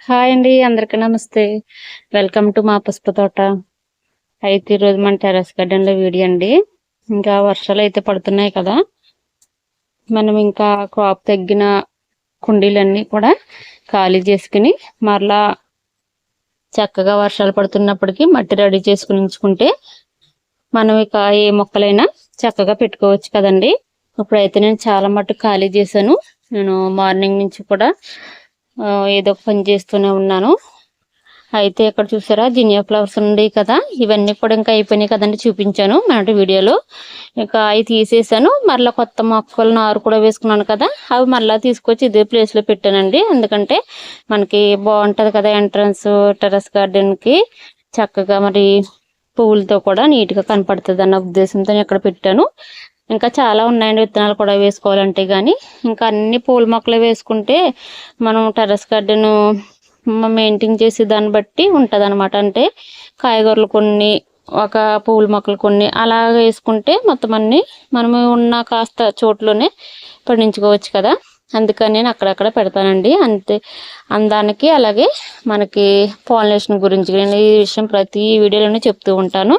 Hi అండి, అందరికీ నమస్తే. వెల్కమ్ టు మా పుష్ప తోట. అయితే ఈరోజు మన టెర్రస్ గార్డెన్ లో వీడియో అండి. ఇంకా వర్షాలు అయితే పడుతున్నాయి కదా, మనం ఇంకా క్రాప్ తగ్గిన కుండీలన్నీ కూడా ఖాళీ చేసుకుని మరలా చక్కగా వర్షాలు పడుతున్నప్పటికీ మట్టి రెడీ చేసుకుని ఉంచుకుంటే మనం ఇక ఏ మొక్కలైనా చక్కగా పెట్టుకోవచ్చు కదండి. ఇప్పుడైతే నేను చాలా మట్టుకు ఖాళీ చేశాను. నేను మార్నింగ్ నుంచి కూడా ఏదో ఒక పని చేస్తూనే ఉన్నాను. అయితే ఇక్కడ చూసారా జినియా ఫ్లవర్స్ ఉన్నాయి కదా, ఇవన్నీ కూడా ఇంకా అయిపోయినాయి కదండి, చూపించాను మన వీడియోలో. ఇంకా అవి తీసేసాను, మరలా కొత్త మొక్కలు నారు కూడా వేసుకున్నాను కదా, అవి మరలా తీసుకొచ్చి ఇదే ప్లేస్ లో పెట్టానండి. ఎందుకంటే మనకి బాగుంటది కదా ఎంట్రన్స్ టెర్రస్ గార్డెన్ కి, చక్కగా మరి పువ్వులతో కూడా నీట్ గా కనపడుతుంది అన్న ఉద్దేశంతో ఇక్కడ పెట్టాను. ఇంకా చాలా ఉన్నాయండి విత్తనాలు కూడా వేసుకోవాలంటే, కానీ ఇంకా అన్ని పూల మొక్కలు వేసుకుంటే మనం టెర్రస్ గార్డెన్ మెయింటైన్ చేసే దాన్ని బట్టి ఉంటుంది అనమాట. అంటే కాయగూరలు కొన్ని, ఒక పూల మొక్కలు కొన్ని అలా వేసుకుంటే మొత్తం అన్ని మనము ఉన్న కాస్త చోట్లోనే పండించుకోవచ్చు కదా. అందుకని నేను అక్కడక్కడ పెడతానండి. అంతే అందానికి, అలాగే మనకి పాలినేషన్ గురించి నేను ఈ విషయం ప్రతి వీడియోలోనే చెప్తూ ఉంటాను.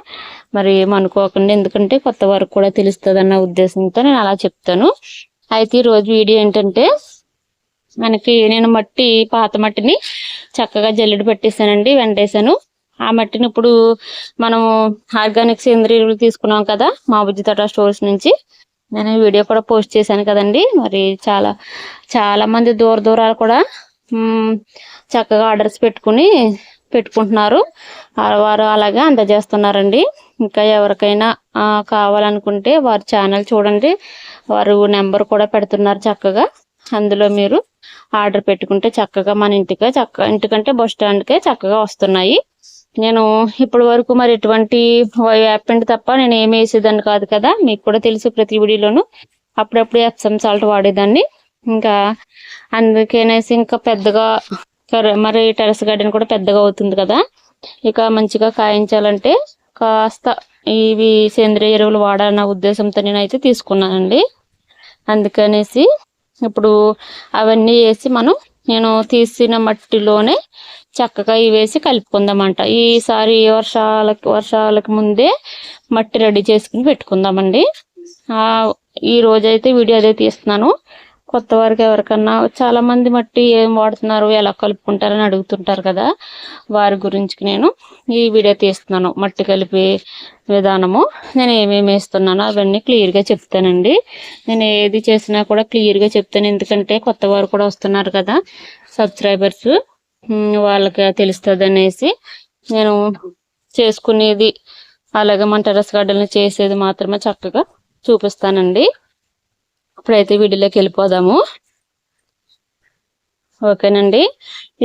మరి అనుకోకండి, ఎందుకంటే కొత్త వరకు కూడా తెలుస్తుంది అన్న ఉద్దేశంతో నేను అలా చెప్తాను. అయితే ఈరోజు వీడియో ఏంటంటే, మనకి నేను పాత మట్టిని చక్కగా జల్లెడ పెట్టేసానండి, వెంటేసాను. ఆ మట్టిని ఇప్పుడు మనం ఆర్గానిక్ సేంద్రియ ఎరువులు తీసుకున్నాం కదా మా బుజ్జి తోట స్టోర్స్ నుంచి, నేను వీడియో కూడా పోస్ట్ చేశాను కదండి. మరి చాలా చాలా మంది దూరాలు కూడా చక్కగా ఆర్డర్స్ పెట్టుకుంటున్నారు, వారు అలాగే అందజేస్తున్నారండి. ఇంకా ఎవరికైనా కావాలనుకుంటే వారి ఛానల్ చూడండి, వారు నెంబర్ కూడా పెడుతున్నారు చక్కగా. అందులో మీరు ఆర్డర్ పెట్టుకుంటే చక్కగా మన ఇంటికంటే బస్ స్టాండ్కే చక్కగా వస్తున్నాయి. నేను ఇప్పటి వరకు మరి ఎటువంటి యాపిండి తప్ప నేను ఏమి వేసేదాన్ని కాదు కదా, మీకు కూడా తెలుసు. ప్రతి వీడియోలోను అప్పుడప్పుడు ఎప్సమ్ సాల్ట్ వాడేదాన్ని. ఇంకా అందుకేనేసి ఇంకా పెద్దగా మరి టెర్రస్ గార్డెన్ కూడా పెద్దగా అవుతుంది కదా, ఇక మంచిగా కాయించాలంటే కాస్త ఇవి సేంద్రియ ఎరువులు వాడాలన్న ఉద్దేశంతో నేనైతే తీసుకున్నానండి. అందుకనేసి ఇప్పుడు అవన్నీ వేసి నేను తీసిన మట్టిలోనే చక్కగా ఇవి వేసి కలుపుకుందామంట. ఈసారి వర్షాలకి ముందే మట్టి రెడీ చేసుకుని పెట్టుకుందామండి. ఈ రోజైతే వీడియో అదే తీస్తున్నాను. కొత్త వారికి ఎవరికన్నా చాలా మంది మట్టి ఏం వాడుతున్నారు, ఎలా కలుపుకుంటారని అడుగుతుంటారు కదా, వారి గురించి నేను ఈ వీడియో తీస్తున్నాను. మట్టి కలిపే విధానము, నేను ఏమేమి వేస్తున్నానో అవన్నీ క్లియర్గా చెప్తానండి. నేను ఏది చేసినా కూడా క్లియర్గా చెప్తాను, ఎందుకంటే కొత్త వారు కూడా వస్తున్నారు కదా సబ్స్క్రైబర్స్, వాళ్ళకి తెలుస్తుంది అనేసి నేను చేసుకునేది, అలాగే మన టెర్రస్ గార్డెన్ చేసేది మాత్రమే చక్కగా చూపిస్తానండి. ఇప్పుడైతే వీడియోలోకి వెళ్ళిపోదాము, ఓకేనండి.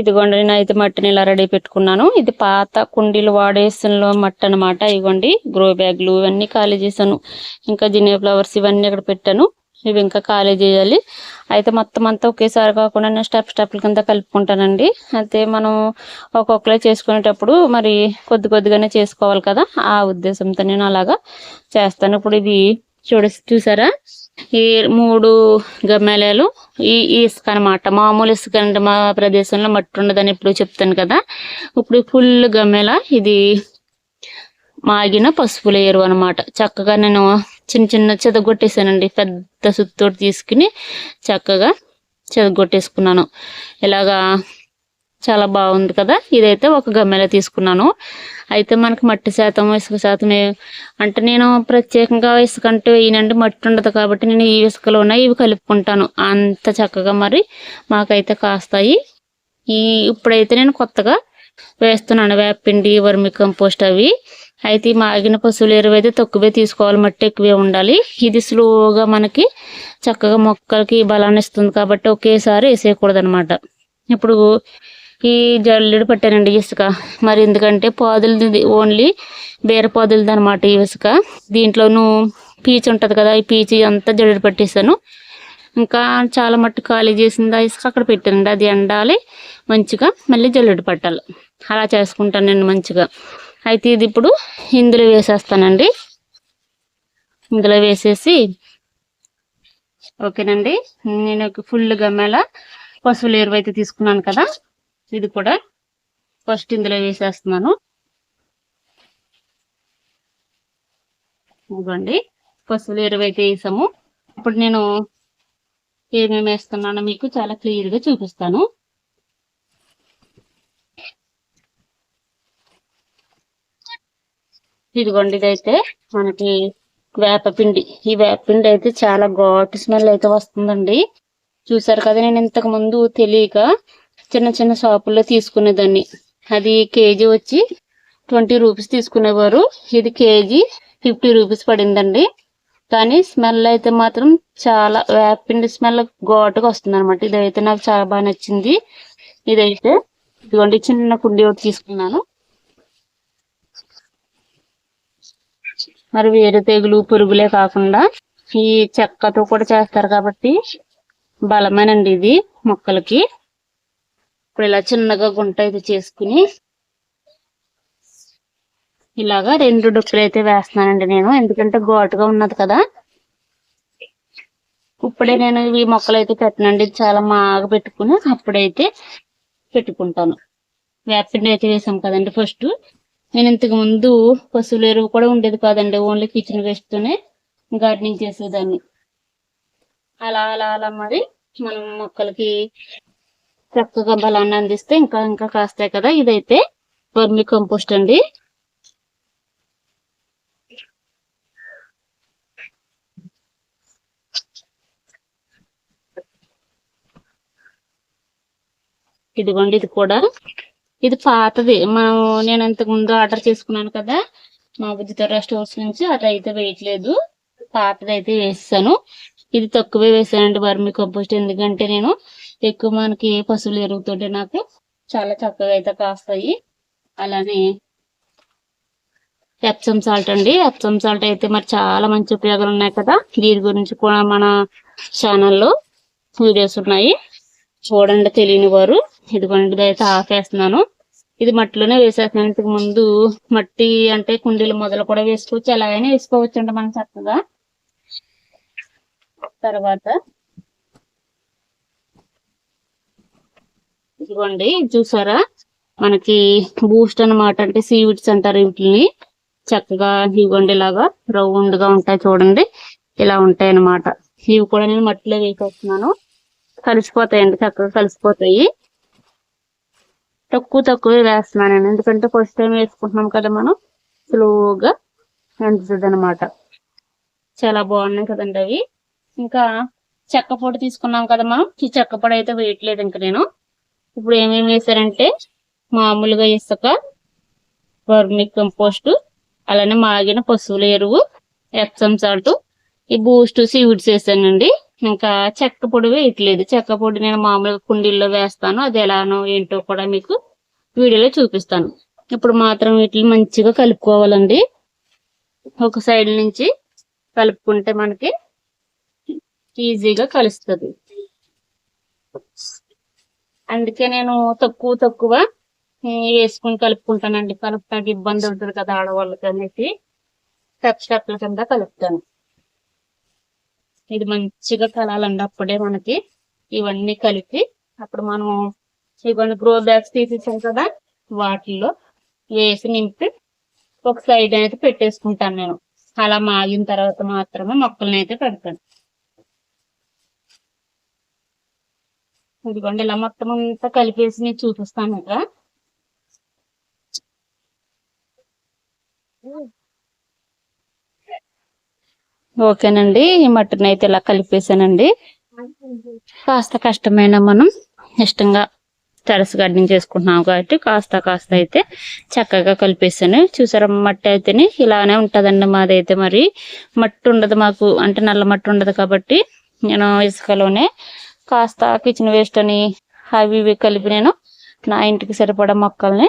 ఇదిగోండి, నేను అయితే మట్టిని ఇలా రెడీ పెట్టుకున్నాను. ఇది పాత కుండీలు వాడేసిన మట్టి అనమాట. ఇవ్వండి గ్రో బ్యాగ్లు ఇవన్నీ ఖాళీ చేశాను. ఇంకా జినియా ఫ్లవర్స్ ఇవన్నీ ఇక్కడ పెట్టాను, ఇవి ఇంకా ఖాళీ చేయాలి. అయితే మొత్తం అంతా ఒకేసారి కాకుండా నేను స్టెప్ల కింద కలుపుకుంటానండి. అయితే మనం ఒక్కొక్కరే చేసుకునేటప్పుడు మరి కొద్దిగానే చేసుకోవాలి కదా, ఆ ఉద్దేశంతో నేను అలాగా చేస్తాను. ఇప్పుడు ఇది చూసారా, ఈ 3 గమ్మెలాలు ఈ ఇసుక అనమాట. మామూలు ఇసుక అంటే మా ప్రదేశంలో మట్టి ఉండదని ఇప్పుడు చెప్తాను కదా. ఇప్పుడు ఫుల్ గమ్మెల ఇది మాగిన పసుపుల ఎరువు అనమాట. చక్కగా నేను చిన్న చెదగొట్టేసానండి, పెద్ద సుత్తోటి తీసుకుని చక్కగా చెదగొట్టేసుకున్నాను. ఇలాగా చాలా బాగుంది కదా. ఇదైతే ఒక గమ్మెల తీసుకున్నాను. అయితే మనకి మట్టి శాతం ఇసుక శాతం అంటే నేను ప్రత్యేకంగా ఇసుక అంటే వేయనండి, మట్టి ఉండదు కాబట్టి నేను ఈ ఇసుకలోనే ఇవి కలుపుకుంటాను. అంత చక్కగా మరి మాకైతే కాస్తాయి. ఇప్పుడైతే నేను కొత్తగా వేస్తున్నాను వేపిండి, వర్మి కంపోస్ట్ అవి. అయితే ఈ మాగిన పశువుల ఎరువు అయితే తక్కువే తీసుకోవాలి, మట్టి ఎక్కువే ఉండాలి. ఇది స్లోగా మనకి చక్కగా మొక్కలకి బలాన్ని ఇస్తుంది కాబట్టి ఒకేసారి వేసేయకూడదు అనమాట. ఇప్పుడు ఈ జల్లెడు పట్టానండి ఇసుక, మరి ఎందుకంటే పాదులది ఓన్లీ బీర పాదులది అనమాట ఈ ఇసుక. దీంట్లోనూ పీచు ఉంటుంది కదా, ఈ పీచు అంతా జల్లెడు పట్టేసాను. ఇంకా చాలా మట్టు ఖాళీ చేసింది ఆ ఇసుక అక్కడ పెట్టానండి, అది ఎండాలి మంచిగా, మళ్ళీ జల్లెడు పట్టాలి. అలా చేసుకుంటాను నేను మంచిగా. అయితే ఇది ఇప్పుడు ఇందులో వేసేస్తానండి. ఇందులో వేసేసి ఓకేనండి, నేను ఫుల్ గమ్మెల పశువుల ఎరువు అయితే తీసుకున్నాను కదా, ఇది కూడా ఫస్ట్ ఇందులో వేసేస్తున్నాను. ఇవ్వండి, పసుపు ఎరువు అయితే వేసాము. ఇప్పుడు నేను ఏమేమి వేస్తున్నానో మీకు చాలా క్లియర్ గా చూపిస్తాను. ఇదిగోండి, ఇదైతే మనకి వేపపిండి. ఈ వేపపిండి అయితే చాలా ఘాటు స్మెల్ అయితే వస్తుందండి. చూసారు కదా, నేను ఇంతకు ముందు తెలియక చిన్న చిన్న షాపుల్లో తీసుకునేదాన్ని. అది కేజీ వచ్చి 20 రూపీస్ తీసుకునేవారు. ఇది కేజీ 50 రూపీస్ పడిందండి. కానీ స్మెల్ అయితే మాత్రం చాలా వేపపిండి స్మెల్ ఘాటుగా వస్తుంది అనమాట. ఇదైతే నాకు చాలా బాగా నచ్చింది. ఇదైతే ఇదిగోండి, చిన్న కుండీ ఒకటి తీసుకున్నాను. మరి వేరు తెగులు పురుగులే కాకుండా ఈ చెక్కతో కూడా చేస్తారు కాబట్టి బలమేనండి ఇది మొక్కలకి. ఇప్పుడు ఇలా చిన్నగా గుంట అయితే చేసుకుని ఇలాగా 2 డొక్కులు అయితే వేస్తున్నానండి నేను, ఎందుకంటే ఘాటుగా ఉన్నది కదా. ఇప్పుడే నేను ఈ మొక్కలు అయితే పెట్టనండి, చాలా మాగా పెట్టుకుని అప్పుడైతే పెట్టుకుంటాను. వేపపిండి అయితే వేసాం కదండి ఫస్ట్. నేను ఇంతకు ముందు పశువుల ఎరువు కూడా ఉండేది కాదండి, ఓన్లీ కిచెన్ వేస్ట్ తోనే గార్డెనింగ్ చేసేదాన్ని. అలా అలా అలా మరి మనం మొక్కలకి చక్కగా బలాన్ని అందిస్తే ఇంకా ఇంకా కాస్తాయి కదా. ఇదైతే వర్మి కంపోస్ట్ అండి. ఇదిగోండి, ఇది కూడా ఇది పాతది. నేను ఇంతకు ముందు ఆర్డర్ చేసుకున్నాను కదా మా బుజ్జితోర స్టోర్స్ నుంచి, అది అయితే వేయట్లేదు, పాతది అయితే వేసాను. ఇది తక్కువే వేసానండి వర్మి కంపోస్ట్, ఎందుకంటే నేను ఎక్కువ మనకి పశువులు ఎరుగుతుంటే నాకు చాలా చక్కగా అయితే కాస్తాయి. అలానే ఎప్సమ్ సాల్ట్ అండి. ఎప్సమ్ సాల్ట్ అయితే మరి చాలా మంచి ఉపయోగాలు ఉన్నాయి కదా. దీని గురించి కూడా మన ఛానల్లో వీడియోస్ ఉన్నాయి, చూడండి తెలియని వారు. ఇదిగోండి, అయితే ఆపేస్తున్నాను. ఇది మట్టిలోనే వేసేస్తున్నాను. ఇంతకు ముందు మట్టి అంటే కుండీలు మొదలు కూడా వేసుకోవచ్చు, ఎలాగైనా వేసుకోవచ్చు అండి మనం చక్కగా. తర్వాత ఇదిగోండి, చూసారా మనకి బూస్ట్ అన్నమాట, అంటే సీవిడ్స్ అంటారు వీటిని. చక్కగా ఇదిగోండి ఇలాగా రౌండ్ గా ఉంటాయి చూడండి, ఇలా ఉంటాయి అన్నమాట. ఇవి కూడా నేను మట్టిలో వేసేస్తున్నాను. కలిసిపోతాయండి, చక్కగా కలిసిపోతాయి. తక్కువే వేస్తున్నాను, ఎందుకంటే ఫస్ట్ టైం వేసుకుంటున్నాం కదా మనం, స్లోగా ఎండుతుంది అనమాట. చాలా బాగున్నాయి కదండి అవి. ఇంకా చెక్క పొడి తీసుకున్నాం కదా మనం, ఈ చెక్క పొడి అయితే వేయట్లేదు ఇంకా నేను. ఇప్పుడు ఏమేమి వేసారంటే మామూలుగా ఇసుక, వర్మి కంపోస్ట్, అలానే మాగిన పశువుల ఎరువు, ఎప్సమ్ సాల్ట్, ఈ బూస్ట్ సీవిడ్స్ వేసానండి. ఇంకా చెక్క పొడి వేయట్లేదు. చెక్క పొడి నేను మామూలుగా కుండీల్లో వేస్తాను, అది ఎలానో ఏంటో కూడా మీకు వీడియోలో చూపిస్తాను. ఇప్పుడు మాత్రం వీటిని మంచిగా కలుపుకోవాలండి. ఒక సైడ్ నుంచి కలుపుకుంటే మనకి ఈజీగా కలుస్తుంది. అందుకే నేను తక్కువ వేసుకుని కలుపుకుంటానండి. కలుపుతానికి ఇబ్బంది ఉంటుంది కదా ఆడవాళ్ళకి అనేసి స్టెప్ల కింద కలుపుతాను. ఇది మంచిగా కలాలండి, అప్పుడే మనకి ఇవన్నీ కలిపి అప్పుడు మనం ఇవన్నీ గ్రో బ్యాగ్స్ తీసేసాం కదా, వాటిల్లో వేసి నింపి ఒక సైడ్ అయితే పెట్టేసుకుంటాను నేను. అలా మాగిన తర్వాత మాత్రమే మొక్కల్ని అయితే పెడతాను. ఇదిగోండి, ఇలా మొత్తం అంతా కలిపేసి నేను చూపిస్తాను కదా. ఓకేనండి, ఈ మట్టిని అయితే ఇలా కలిపేసానండి. కాస్త కష్టమైన మనం ఇష్టంగా టెర్రస్ గార్డెనింగ్ చేసుకుంటున్నాం కాబట్టి కాస్త అయితే చక్కగా కలిపేసాను. చూసారా, మట్టి అయితేనే ఇలానే ఉంటుందండి. మాదైతే మరి మట్టి ఉండదు మాకు, అంటే నల్ల మట్టి ఉండదు కాబట్టి నేను ఇసుకలోనే కాస్త కిచెన్ వేస్ట్ అని అవి ఇవి కలిపి నేను నా ఇంటికి సరిపడా మొక్కల్ని,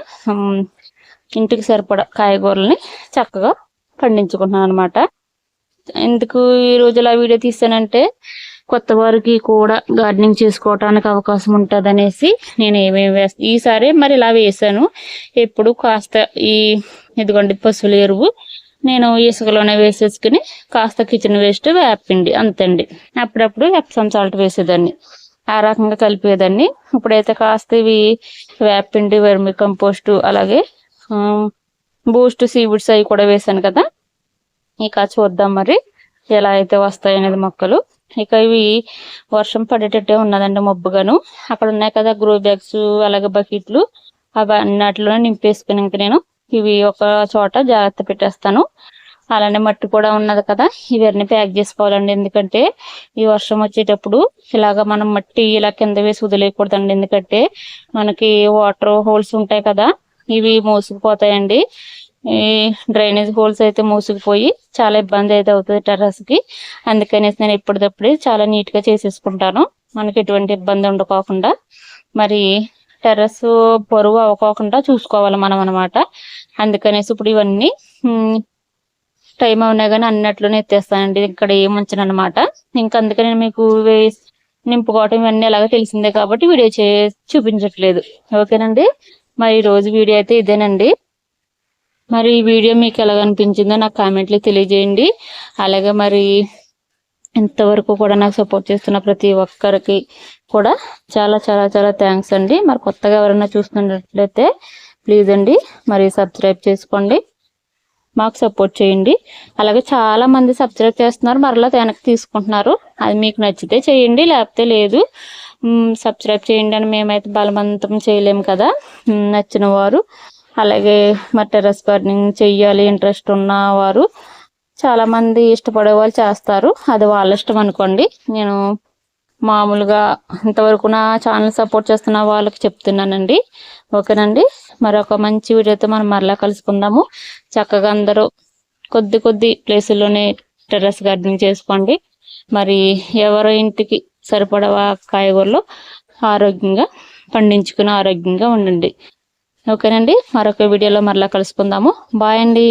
ఇంటికి సరిపడా కాయగూరల్ని చక్కగా పండించుకుంటున్నాను అనమాట. ఎందుకు ఈ రోజు ఇలా వీడియో తీసానంటే కొత్త వారికి కూడా గార్డెనింగ్ చేసుకోవటానికి అవకాశం ఉంటుంది అనేసి నేను ఏమేమి వేస్తాను ఈసారి మరి ఇలా వేసాను. ఎప్పుడు కాస్త ఇదిగోండి పశువుల ఎరువు నేను ఇసుకలోనే వేసేసుకుని కాస్త కిచెన్ వేస్ట్ వేపిండి అంతండి. అప్పుడప్పుడు ఎప్సమ్ సాల్ట్ వేసేదాన్ని. ఆ రకంగా కలిపేదాన్ని. ఇప్పుడైతే కాస్త ఇవి వేపిండి, వెర్మి కంపోస్ట్, అలాగే బూస్ట్, సీవుడ్స్ అవి కూడా వేసాను కదా. ఇక చూద్దాం మరి ఎలా అయితే వస్తాయి అనేది మొక్కలు. ఇక ఇవి వర్షం పడేటట్టే ఉన్నదండి మబ్బుగాను. అక్కడ ఉన్నాయి కదా గ్రో బ్యాగ్స్, అలాగే బకెట్లు, అవి అన్నిటిలో నింపేసుకుని ఇంక నేను ఇవి ఒక చోట జాగ్రత్త పెట్టేస్తాను. అలానే మట్టి కూడా ఉన్నది కదా, ఇవన్నీ ప్యాక్ చేసుకోవాలండి. ఎందుకంటే ఈ వర్షం వచ్చేటప్పుడు ఇలాగ మనం మట్టి ఇలా కింద వేసి వదిలేయకూడదండి. ఎందుకంటే మనకి వాటర్ హోల్స్ ఉంటాయి కదా, ఇవి మోసుకుపోతాయండి. ఈ డ్రైనేజ్ హోల్స్ అయితే మూసుకుపోయి చాలా ఇబ్బంది అయితే అవుతుంది టెర్రస్ కి. అందుకనేసి నేను ఎప్పటికప్పుడు చాలా నీట్ గా చేసేసుకుంటాను, మనకి ఎటువంటి ఇబ్బంది ఉండకోకుండా. మరి టెర్రస్ బరువు అవ్వకోకుండా చూసుకోవాలి మనం అనమాట. అందుకనేసి ఇప్పుడు ఇవన్నీ టైం అవునా కానీ అన్నట్లోనే ఎత్తేస్తానండి, ఇక్కడ ఏం ఉంచను అనమాట. ఇంకా అందుకని మీకు నింపుకోవటం ఇవన్నీ ఎలాగో తెలిసిందే కాబట్టి వీడియో చూపించట్లేదు. ఓకేనండి, మరి రోజు వీడియో అయితే ఇదేనండి. మరి ఈ వీడియో మీకు ఎలాగ అనిపించిందో నాకు కామెంట్లో తెలియజేయండి. అలాగే మరి ఇంతవరకు కూడా నాకు సపోర్ట్ చేస్తున్న ప్రతి ఒక్కరికి కూడా చాలా చాలా చాలా థ్యాంక్స్ అండి. మరి కొత్తగా ఎవరైనా చూస్తున్నట్లయితే ప్లీజ్ అండి మరి సబ్స్క్రైబ్ చేసుకోండి, మాకు సపోర్ట్ చేయండి. అలాగే చాలా మంది సబ్స్క్రైబ్ చేస్తున్నారు, మరలా వెనక్కి తీసుకుంటున్నారు. అది మీకు నచ్చితే చేయండి, లేకపోతే లేదు. సబ్స్క్రైబ్ చేయండి అని మేమైతే బలవంతం చేయలేము కదా. నచ్చిన వారు, అలాగే మరి టెర్రస్ గార్డెనింగ్ చెయ్యాలి ఇంట్రెస్ట్ ఉన్నవారు, చాలా మంది ఇష్టపడే వాళ్ళు చేస్తారు, అది వాళ్ళ ఇష్టం అనుకోండి. నేను మామూలుగా ఇంతవరకు నా ఛానల్ సపోర్ట్ చేస్తున్న వాళ్ళకి చెప్తున్నానండి. ఓకేనండి, మరొక మంచి వీడియోతో మనం మరలా కలుసుకుందాము. చక్కగా అందరూ కొద్ది కొద్ది ప్లేసుల్లోనే టెర్రస్ గార్డెనింగ్ చేసుకోండి. మరి ఎవరో ఇంటికి సరిపడవా కాయగూరలు ఆరోగ్యంగా పండించుకుని ఆరోగ్యంగా ఉండండి. ఓకేనండి, మరొక వీడియోలో మరలా కలుసుకుందాము. బాయ్ అండి.